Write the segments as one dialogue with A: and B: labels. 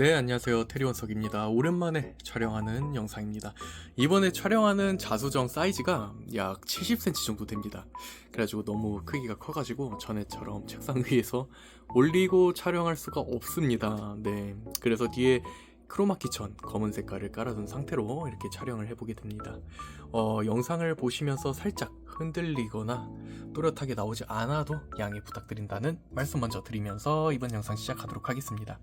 A: 네, 안녕하세요. 테리원석입니다. 오랜만에 촬영하는 영상입니다. 이번에 촬영하는 자수정 사이즈가 약 70cm 정도 됩니다. 그래가지고 너무 크기가 커가지고 전에처럼 책상 위에서 올리고 촬영할 수가 없습니다. 네, 그래서 뒤에 크로마키천 검은 색깔을 깔아둔 상태로 이렇게 촬영을 해보게 됩니다. 영상을 보시면서 살짝 흔들리거나 또렷하게 나오지 않아도 양해 부탁드린다는 말씀 먼저 드리면서 이번 영상 시작하도록 하겠습니다.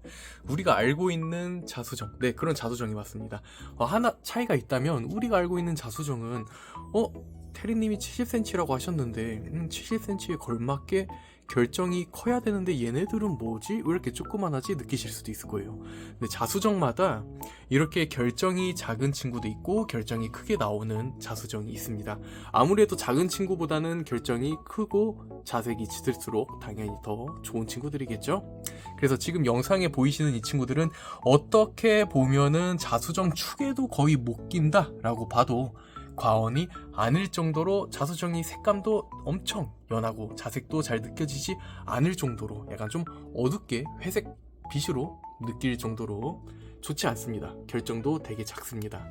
A: 우리가 알고 있는 자수정, 네, 그런 자수정이 맞습니다. 하나 차이가 있다면 우리가 알고 있는 자수정은 테리님이 70cm라고 하셨는데 70cm에 걸맞게 결정이 커야 되는데 얘네들은 뭐지? 왜 이렇게 조그만하지? 느끼실 수도 있을 거예요. 근데 자수정마다 이렇게 결정이 작은 친구도 있고 결정이 크게 나오는 자수정이 있습니다. 아무래도 작은 친구보다는 결정이 크고 자색이 짙을수록 당연히 더 좋은 친구들이겠죠? 그래서 지금 영상에 보이시는 이 친구들은 어떻게 보면은 자수정 축에도 거의 못 낀다 라고 봐도 과언이 아닐 정도로 자수정이 색감도 엄청 연하고 자색도 잘 느껴지지 않을 정도로 약간 좀 어둡게 회색 빛으로 느낄 정도로 좋지 않습니다. 결정도 되게 작습니다.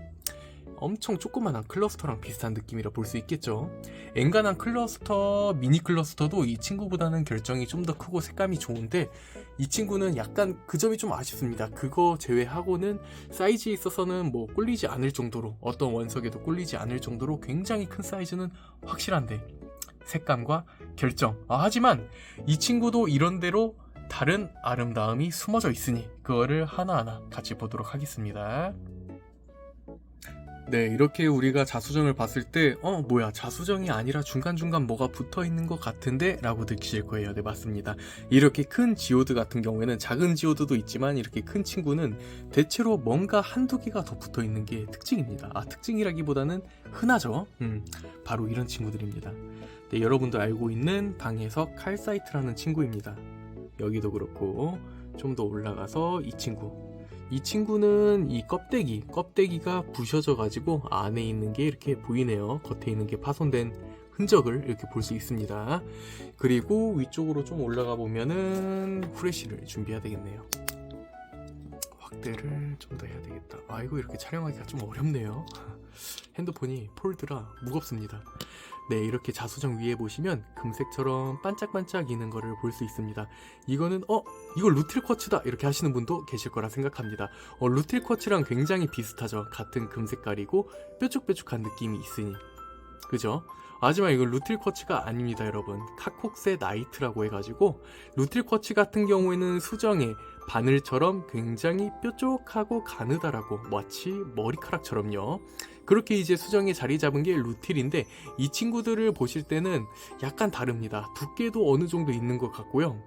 A: 엄청 조그만한 클러스터랑 비슷한 느낌이라 볼 수 있겠죠. 엔간한 클러스터, 미니 클러스터도 이 친구보다는 결정이 좀 더 크고 색감이 좋은데 이 친구는 약간 그 점이 좀 아쉽습니다. 그거 제외하고는 사이즈에 있어서는 뭐 꿀리지 않을 정도로, 어떤 원석에도 꿀리지 않을 정도로 굉장히 큰 사이즈는 확실한데 색감과 결정, 하지만 이 친구도 이런대로 다른 아름다움이 숨어져 있으니 그거를 하나하나 같이 보도록 하겠습니다. 네, 이렇게 우리가 자수정을 봤을 때 뭐야, 자수정이 아니라 중간중간 뭐가 붙어있는 것 같은데? 라고 느끼실 거예요. 네, 맞습니다. 이렇게 큰 지오드 같은 경우에는 작은 지오드도 있지만 이렇게 큰 친구는 대체로 뭔가 한두 개가 더 붙어있는 게 특징입니다. 특징이라기보다는 흔하죠. 바로 이런 친구들입니다. 네, 여러분도 알고 있는 방해석 칼사이트라는 친구입니다. 여기도 그렇고 좀 더 올라가서 이 친구는 이 껍데기가 부셔져 가지고 안에 있는 게 이렇게 보이네요. 겉에 있는 게 파손된 흔적을 이렇게 볼 수 있습니다. 그리고 위쪽으로 좀 올라가 보면은 후레쉬를 준비해야 되겠네요. 확대를 좀 더 해야 되겠다. 이거 이렇게 촬영하기가 좀 어렵네요. 핸드폰이 폴드라 무겁습니다. 네, 이렇게 자수정 위에 보시면 금색처럼 반짝반짝이는 거를 볼 수 있습니다. 이거는 이거 루틸 쿼츠다 이렇게 하시는 분도 계실 거라 생각합니다. 루틸 쿼츠랑 굉장히 비슷하죠. 같은 금색깔이고 뾰족뾰족한 느낌이 있으니, 그죠? 하지만 이건 루틸 쿼츠가 아닙니다, 여러분. 카콕세 나이트라고 해가지고 루틸 쿼츠 같은 경우에는 수정의 바늘처럼 굉장히 뾰족하고 가느다라고, 마치 머리카락처럼요. 그렇게 이제 수정에 자리 잡은 게 루틸인데 이 친구들을 보실 때는 약간 다릅니다. 두께도 어느 정도 있는 것 같고요.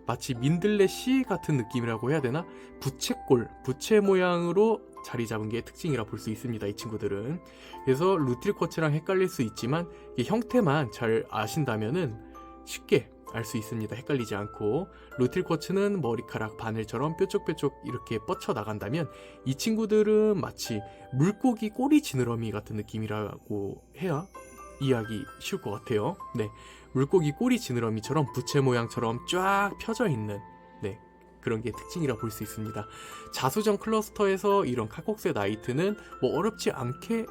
A: 마치 민들레 씨 같은 느낌이라고 해야 되나? 부채 모양으로 자리 잡은 게 특징이라 볼 수 있습니다, 이 친구들은. 그래서 루틸 쿼츠랑 헷갈릴 수 있지만 이 형태만 잘 아신다면은 쉽게 알 수 있습니다. 헷갈리지 않고. 루틸 쿼츠는 머리카락 바늘처럼 뾰족뾰족 이렇게 뻗쳐 나간다면 이 친구들은 마치 물고기 꼬리 지느러미 같은 느낌이라고 해야 이해하기 쉬울 것 같아요. 네, 물고기 꼬리 지느러미처럼 부채 모양처럼 쫙 펴져 있는, 네, 그런 게 특징이라 볼 수 있습니다. 자수정 클러스터에서 이런 카콕세 나이트는 뭐 어렵지 않게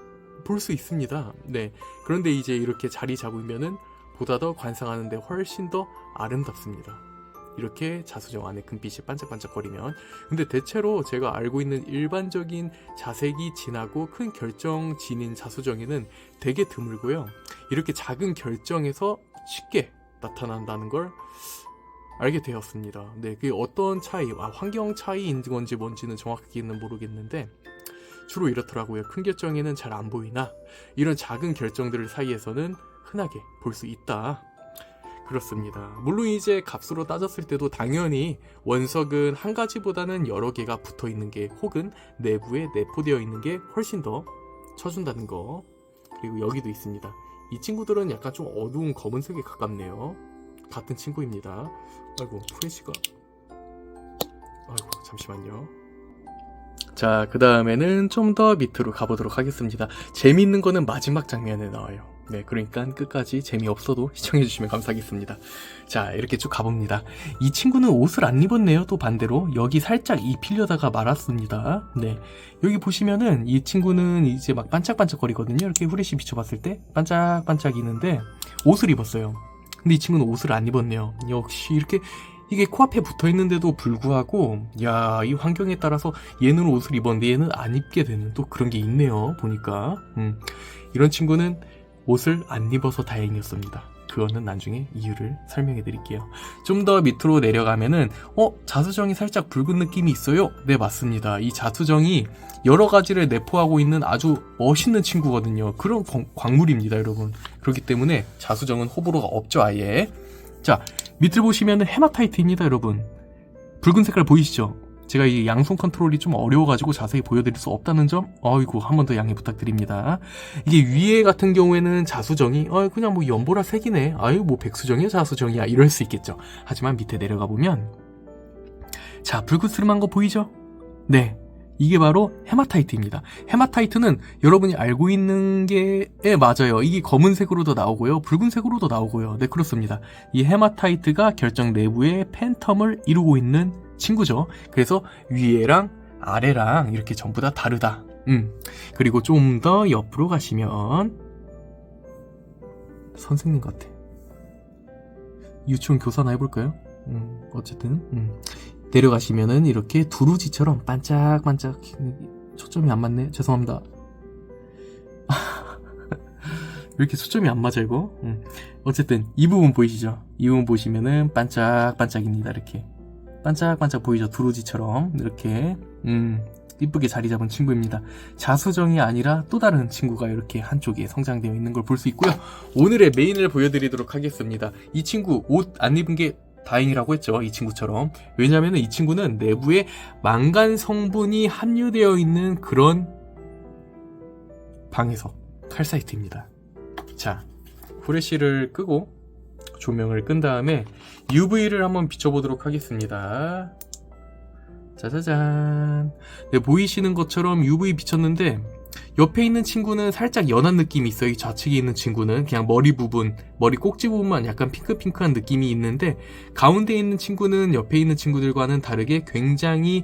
A: 볼 수 있습니다. 네, 그런데 이제 이렇게 자리 잡으면은 보다 더 관상하는데 훨씬 더 아름답습니다. 이렇게 자수정 안에 금빛이 반짝반짝거리면. 근데 대체로 제가 알고 있는 일반적인 자색이 진하고 큰 결정 지닌 자수정에는 되게 드물고요. 이렇게 작은 결정에서 쉽게 나타난다는 걸 알게 되었습니다. 네, 그게 어떤 차이, 환경 차이인 건지 뭔지는 정확히는 모르겠는데 주로 이렇더라고요. 큰 결정에는 잘 안 보이나 이런 작은 결정들 사이에서는 흔하게 볼 수 있다. 그렇습니다. 물론 이제 값으로 따졌을 때도 당연히 원석은 한 가지보다는 여러 개가 붙어 있는 게, 혹은 내부에 내포되어 있는 게 훨씬 더 쳐준다는 거. 그리고 여기도 있습니다. 이 친구들은 약간 좀 어두운 검은색에 가깝네요. 같은 친구입니다. 후레쉬가 잠시만요. 자, 그 다음에는 좀 더 밑으로 가보도록 하겠습니다. 재미있는 거는 마지막 장면에 나와요. 네, 그러니까 끝까지 재미없어도 시청해주시면 감사하겠습니다. 자, 이렇게 쭉 가봅니다. 이 친구는 옷을 안 입었네요. 또 반대로 여기 살짝 입히려다가 말았습니다. 네, 여기 보시면은 이 친구는 이제 막 반짝반짝거리거든요. 이렇게 후레쉬 비춰봤을 때 반짝반짝이는데 옷을 입었어요. 근데 이 친구는 옷을 안 입었네요. 역시 이렇게 이게 코앞에 붙어있는데도 불구하고 야, 이 환경에 따라서 얘는 옷을 입었는데 얘는 안 입게 되는 또 그런 게 있네요. 보니까 이런 친구는 옷을 안 입어서 다행이었습니다. 그거는 나중에 이유를 설명해 드릴게요. 좀 더 밑으로 내려가면은 자수정이 살짝 붉은 느낌이 있어요. 네, 맞습니다. 이 자수정이 여러 가지를 내포하고 있는 아주 멋있는 친구거든요. 그런 광물입니다, 여러분. 그렇기 때문에 자수정은 호불호가 없죠, 아예. 자, 밑을 보시면은 헤마타이트입니다, 여러분. 붉은 색깔 보이시죠? 제가 이 양손 컨트롤이 좀 어려워가지고 자세히 보여드릴 수 없다는 점, 아이고, 한 번 더 양해 부탁드립니다. 이게 위에 같은 경우에는 자수정이, 그냥 뭐 연보라 색이네. 아유, 뭐 백수정이야, 자수정이야. 이럴 수 있겠죠. 하지만 밑에 내려가 보면, 자, 붉은스름한 거 보이죠? 네. 이게 바로 헤마타이트입니다. 헤마타이트는 여러분이 알고 있는 게, 맞아요. 이게 검은색으로도 나오고요. 붉은색으로도 나오고요. 네, 그렇습니다. 이 헤마타이트가 결정 내부의 팬텀을 이루고 있는 친구죠. 그래서 위에랑 아래랑 이렇게 전부 다 다르다. 그리고 좀 더 옆으로 가시면 선생님 같아. 유치원 교사나 해볼까요? 어쨌든 내려가시면은 이렇게 두루지처럼 반짝반짝. 초점이 안 맞네. 죄송합니다. 왜 이렇게 초점이 안 맞아 이거? 어쨌든 이 부분 보이시죠? 이 부분 보시면은 반짝반짝입니다. 이렇게 반짝반짝 보이죠? 두루지처럼 이렇게 이쁘게 자리 잡은 친구입니다. 자수정이 아니라 또 다른 친구가 이렇게 한쪽에 성장되어 있는 걸 볼 수 있고요. 오늘의 메인을 보여드리도록 하겠습니다. 이 친구 옷 안 입은 게 다행이라고 했죠. 이 친구처럼. 왜냐하면 이 친구는 내부에 망간 성분이 함유되어 있는 그런 방해석 칼사이트입니다. 자, 후레쉬를 끄고 조명을 끈 다음에 UV를 한번 비춰보도록 하겠습니다. 짜자잔. 네, 보이시는 것처럼 UV 비쳤는데 옆에 있는 친구는 살짝 연한 느낌이 있어요. 이 좌측에 있는 친구는 그냥 머리 부분, 머리 꼭지 부분만 약간 핑크핑크한 느낌이 있는데, 가운데 있는 친구는 옆에 있는 친구들과는 다르게 굉장히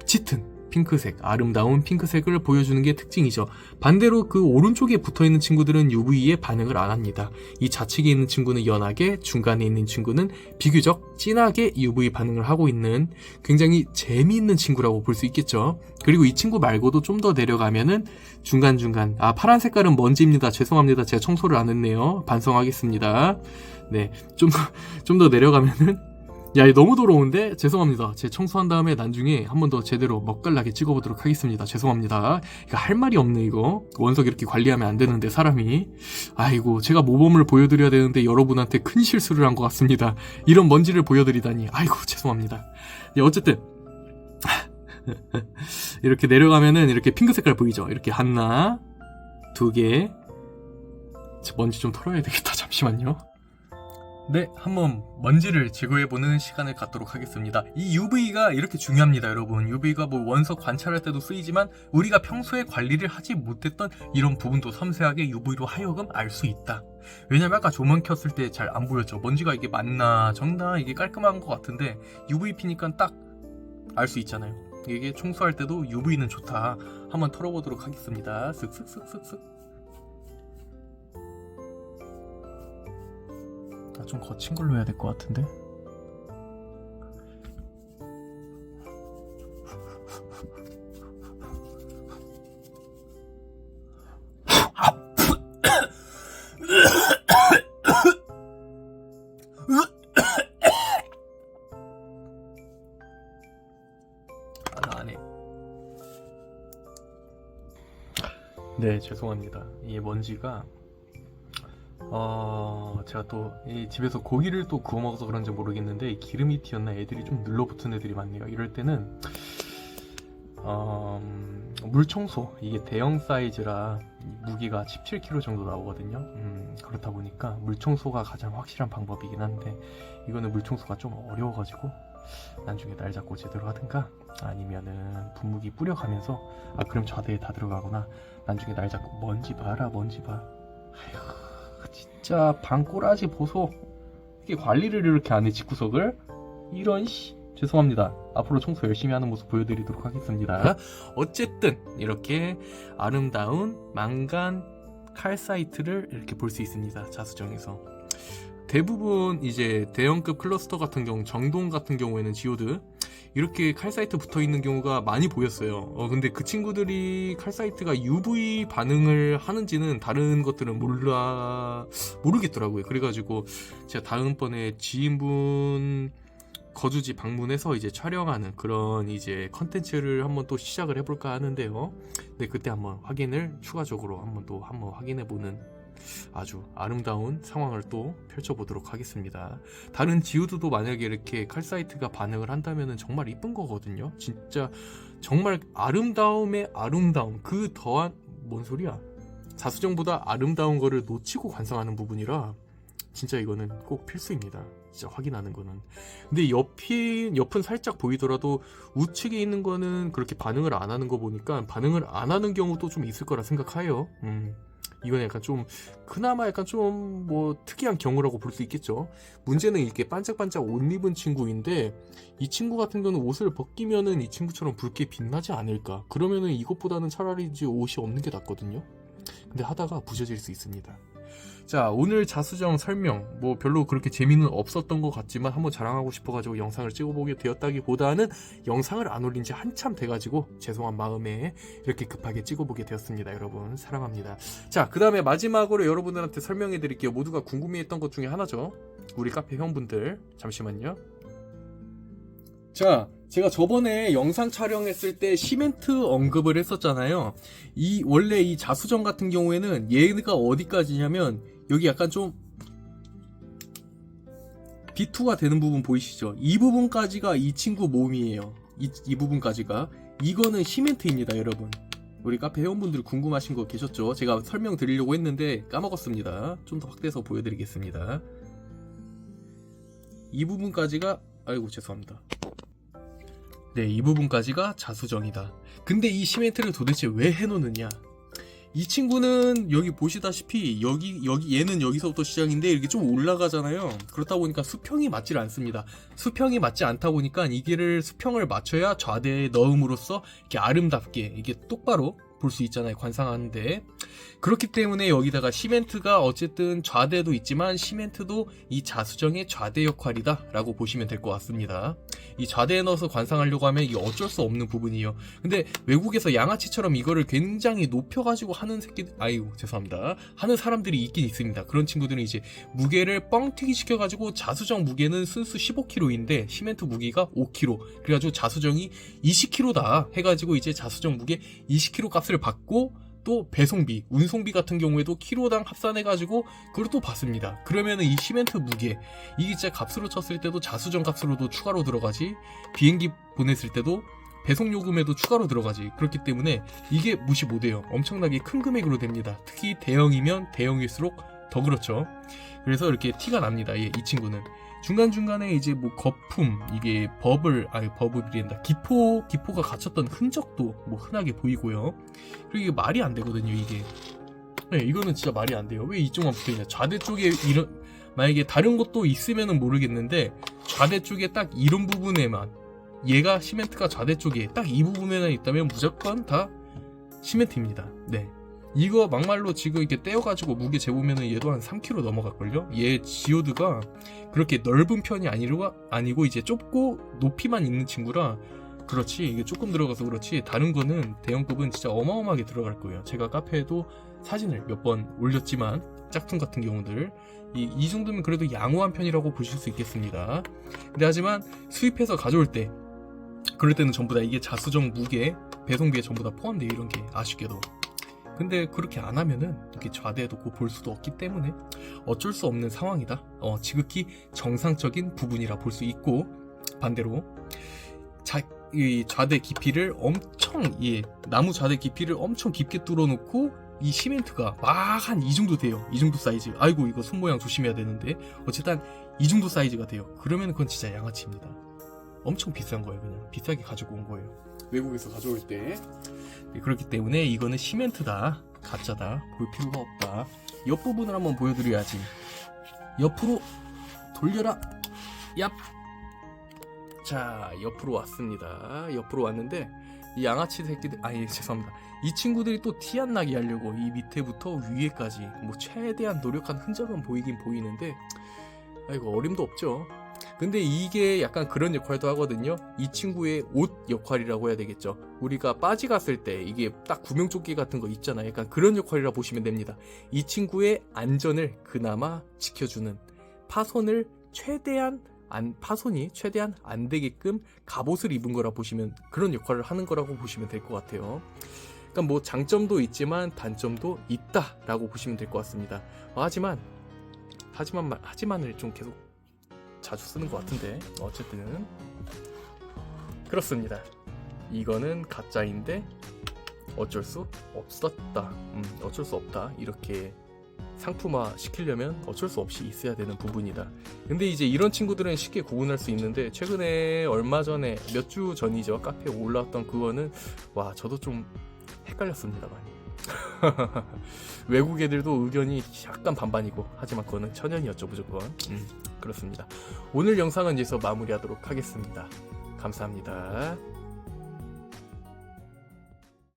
A: 짙은 핑크색, 아름다운 핑크색을 보여주는 게 특징이죠. 반대로 그 오른쪽에 붙어있는 친구들은 UV에 반응을 안 합니다. 이 좌측에 있는 친구는 연하게, 중간에 있는 친구는 비교적 진하게 UV 반응을 하고 있는 굉장히 재미있는 친구라고 볼 수 있겠죠. 그리고 이 친구 말고도 좀 더 내려가면은 중간중간, 파란 색깔은 먼지입니다. 죄송합니다. 제가 청소를 안 했네요. 반성하겠습니다. 네, 좀 더 내려가면은, 야, 이거 너무 더러운데? 죄송합니다. 제 청소한 다음에 나중에 한 번 더 제대로 맛깔나게 찍어보도록 하겠습니다. 죄송합니다. 이거 할 말이 없네, 이거. 원석 이렇게 관리하면 안 되는데, 사람이. 아이고, 제가 모범을 보여드려야 되는데 여러분한테 큰 실수를 한 것 같습니다. 이런 먼지를 보여드리다니. 아이고, 죄송합니다. 네, 어쨌든. 이렇게 내려가면은 이렇게 핑크 색깔 보이죠? 이렇게 하나, 두 개. 먼지 좀 털어야 되겠다. 잠시만요. 네, 한번 먼지를 제거해보는 시간을 갖도록 하겠습니다. 이 UV가 이렇게 중요합니다, 여러분. UV가 뭐 원석 관찰할 때도 쓰이지만 우리가 평소에 관리를 하지 못했던 이런 부분도 섬세하게 UV로 하여금 알 수 있다. 왜냐면 아까 조명 켰을 때 잘 안 보였죠. 먼지가 이게 맞나 적나 이게 깔끔한 것 같은데 UV 피니까 딱 알 수 있잖아요. 이게 청소할 때도 UV는 좋다. 한번 털어보도록 하겠습니다. 쓱쓱쓱쓱쓱. 좀 거친 걸로 해야 될 것 같은데. 안 해. 네, 죄송합니다. 이 먼지가 제가 또 이 집에서 고기를 또 구워 먹어서 그런지 모르겠는데 기름이 튀었나 애들이 좀 눌러붙은 애들이 많네요. 이럴 때는 물청소, 이게 대형 사이즈라 무게가 17kg 정도 나오거든요. 그렇다 보니까 물청소가 가장 확실한 방법이긴 한데 이거는 물청소가 좀 어려워가지고 나중에 날 잡고 제대로 하든가 아니면은 분무기 뿌려가면서 그럼 좌대에 다 들어가거나 나중에 날 잡고 먼지 봐라, 먼지 봐. 아휴. 진짜 방꼬라지 보소. 이게 관리를 이렇게 안 해, 집구석을. 이런 죄송합니다. 앞으로 청소 열심히 하는 모습 보여드리도록 하겠습니다. 어쨌든 이렇게 아름다운 망간 칼사이트를 이렇게 볼 수 있습니다. 자수정에서. 대부분 이제 대형급 클러스터 같은 경우, 정동 같은 경우에는 지오드 이렇게 칼사이트 붙어 있는 경우가 많이 보였어요. 근데 그 친구들이 칼사이트가 UV 반응을 하는지는 다른 것들은 모르겠더라고요. 그래가지고 제가 다음번에 지인분 거주지 방문해서 이제 촬영하는 그런 이제 컨텐츠를 한번 또 시작을 해볼까 하는데요. 네, 그때 한번 추가적으로 한번 확인해보는 아주 아름다운 상황을 또 펼쳐보도록 하겠습니다. 다른 지우드도 만약에 이렇게 칼사이트가 반응을 한다면 정말 이쁜 거거든요. 진짜 정말 아름다움의 아름다움, 그 더한, 뭔 소리야, 자수정보다 아름다운 거를 놓치고 관상하는 부분이라 진짜 이거는 꼭 필수입니다. 진짜 확인하는 거는. 근데 옆은 살짝 보이더라도 우측에 있는 거는 그렇게 반응을 안 하는 거 보니까 반응을 안 하는 경우도 좀 있을 거라 생각해요. 이건 약간 좀 그나마 약간 좀 뭐 특이한 경우라고 볼 수 있겠죠. 문제는 이렇게 반짝반짝 옷 입은 친구인데 이 친구 같은 경우는 옷을 벗기면은 이 친구처럼 붉게 빛나지 않을까. 그러면은 이것보다는 차라리 이제 옷이 없는 게 낫거든요. 근데 하다가 부셔질 수 있습니다. 자, 오늘 자수정 설명 뭐 별로 그렇게 재미는 없었던 것 같지만 한번 자랑하고 싶어가지고 영상을 찍어보게 되었다기보다는 영상을 안 올린 지 한참 돼가지고 죄송한 마음에 이렇게 급하게 찍어보게 되었습니다. 여러분 사랑합니다. 자, 그 다음에 마지막으로 여러분들한테 설명해 드릴게요. 모두가 궁금해했던 것 중에 하나죠. 우리 카페 회원분들 잠시만요. 자, 제가 저번에 영상 촬영했을 때 시멘트 언급을 했었잖아요. 원래 이 자수정 같은 경우에는 얘가 어디까지냐면 여기 약간 좀 B2가 되는 부분 보이시죠? 이 부분까지가 이 친구 몸이에요. 이 부분까지가. 이거는 시멘트입니다, 여러분. 우리 카페 회원분들 궁금하신 거 계셨죠? 제가 설명드리려고 했는데 까먹었습니다. 좀 더 확대해서 보여드리겠습니다. 이 부분까지가, 아이고 죄송합니다. 네, 이 부분까지가 자수정이다. 근데 이 시멘트를 도대체 왜 해놓느냐? 이 친구는 여기 보시다시피 여기 얘는 여기서부터 시작인데 이렇게 좀 올라가잖아요. 그렇다 보니까 수평이 맞질 않습니다. 수평이 맞지 않다 보니까 이게를 수평을 맞춰야 좌대에 넣음으로써 이렇게 아름답게 이게 똑바로 볼 수 있잖아요. 관상하는데. 그렇기 때문에 여기다가 시멘트가 어쨌든 좌대도 있지만 시멘트도 이 자수정의 좌대 역할이다 라고 보시면 될 것 같습니다. 이 좌대에 넣어서 관상하려고 하면 이게 어쩔 수 없는 부분이에요. 근데 외국에서 양아치처럼 이거를 굉장히 높여가지고 하는 죄송합니다. 하는 사람들이 있긴 있습니다. 그런 친구들은 이제 무게를 뻥튀기 시켜가지고 자수정 무게는 순수 15kg인데 시멘트 무게가 5kg. 그래가지고 자수정이 20kg다 해가지고 이제 자수정 무게 20kg 값을 받고 또 배송비, 운송비 같은 경우에도 키로당 합산해가지고 그걸 또 받습니다. 그러면은 이 시멘트 무게, 이게 진짜 값으로 쳤을 때도 자수정 값으로도 추가로 들어가지, 비행기 보냈을 때도 배송 요금에도 추가로 들어가지. 그렇기 때문에 이게 무시 못해요. 엄청나게 큰 금액으로 됩니다. 특히 대형이면 대형일수록 더 그렇죠. 그래서 이렇게 티가 납니다. 이 친구는. 중간중간에 이제 뭐 거품, 이게 버블이란다. 기포가 갇혔던 흔적도 뭐 흔하게 보이고요. 그리고 이게 말이 안 되거든요, 이게. 네, 이거는 진짜 말이 안 돼요. 왜 이쪽만 붙어있냐. 좌대 쪽에 만약에 다른 것도 있으면은 모르겠는데, 좌대 쪽에 딱 이런 부분에만, 얘가 시멘트가 좌대 쪽에 딱 이 부분에만 있다면 무조건 다 시멘트입니다. 네. 이거 막말로 지금 이렇게 떼어가지고 무게 재보면은 얘도 한 3kg 넘어갈걸요? 얘 지오드가 그렇게 넓은 편이 아니고 이제 좁고 높이만 있는 친구라 그렇지, 이게 조금 들어가서 그렇지 다른 거는 대형급은 진짜 어마어마하게 들어갈 거예요. 제가 카페에도 사진을 몇 번 올렸지만 짝퉁 같은 경우들 이 정도면 그래도 양호한 편이라고 보실 수 있겠습니다. 근데 하지만 수입해서 가져올 때 그럴 때는 전부 다 이게 자수정 무게, 배송비에 전부 다 포함돼요. 이런 게 아쉽게도. 근데 그렇게 안 하면은 이렇게 좌대에 놓고 볼 수도 없기 때문에 어쩔 수 없는 상황이다. 지극히 정상적인 부분이라 볼 수 있고, 반대로 이 좌대 깊이를 나무 좌대 깊이를 엄청 깊게 뚫어놓고 이 시멘트가 막 한 이 정도 돼요. 이 정도 사이즈. 아이고 이거 손 모양 조심해야 되는데 어쨌든 이 정도 사이즈가 돼요. 그러면 그건 진짜 양아치입니다. 엄청 비싼 거예요. 그냥 비싸게 가지고 온 거예요. 외국에서 가져올 때. 그렇기 때문에 이거는 시멘트다, 가짜다 볼 필요가 없다. 옆부분을 한번 보여드려야지. 옆으로 돌려라. 얍. 자, 옆으로 왔습니다. 옆으로 왔는데 이 양아치 새끼들, 죄송합니다. 이 친구들이 또 티 안 나게 하려고 이 밑에부터 위에까지 뭐 최대한 노력한 흔적은 보이긴 보이는데 이거 어림도 없죠. 근데 이게 약간 그런 역할도 하거든요. 이 친구의 옷 역할이라고 해야 되겠죠. 우리가 빠지 갔을 때 이게 딱 구명조끼 같은 거 있잖아요. 약간 그런 역할이라 보시면 됩니다. 이 친구의 안전을 그나마 지켜주는, 파손이 최대한 안 되게끔 갑옷을 입은 거라 보시면, 그런 역할을 하는 거라고 보시면 될 것 같아요. 그러니까 뭐 장점도 있지만 단점도 있다라고 보시면 될 것 같습니다. 하지만을 좀 계속 자주 쓰는 것 같은데, 어쨌든 그렇습니다. 이거는 가짜인데 어쩔 수 없었다. 어쩔 수 없다. 이렇게 상품화 시키려면 어쩔 수 없이 있어야 되는 부분이다. 근데 이제 이런 친구들은 쉽게 구분할 수 있는데, 최근에 얼마 전에 몇 주 전이죠, 카페에 올라왔던 그거는 저도 좀 헷갈렸습니다, 많이. 외국 애들도 의견이 약간 반반이고, 하지만 그거는 천연이었죠, 무조건. 그렇습니다. 오늘 영상은 여기서 마무리하도록 하겠습니다. 감사합니다.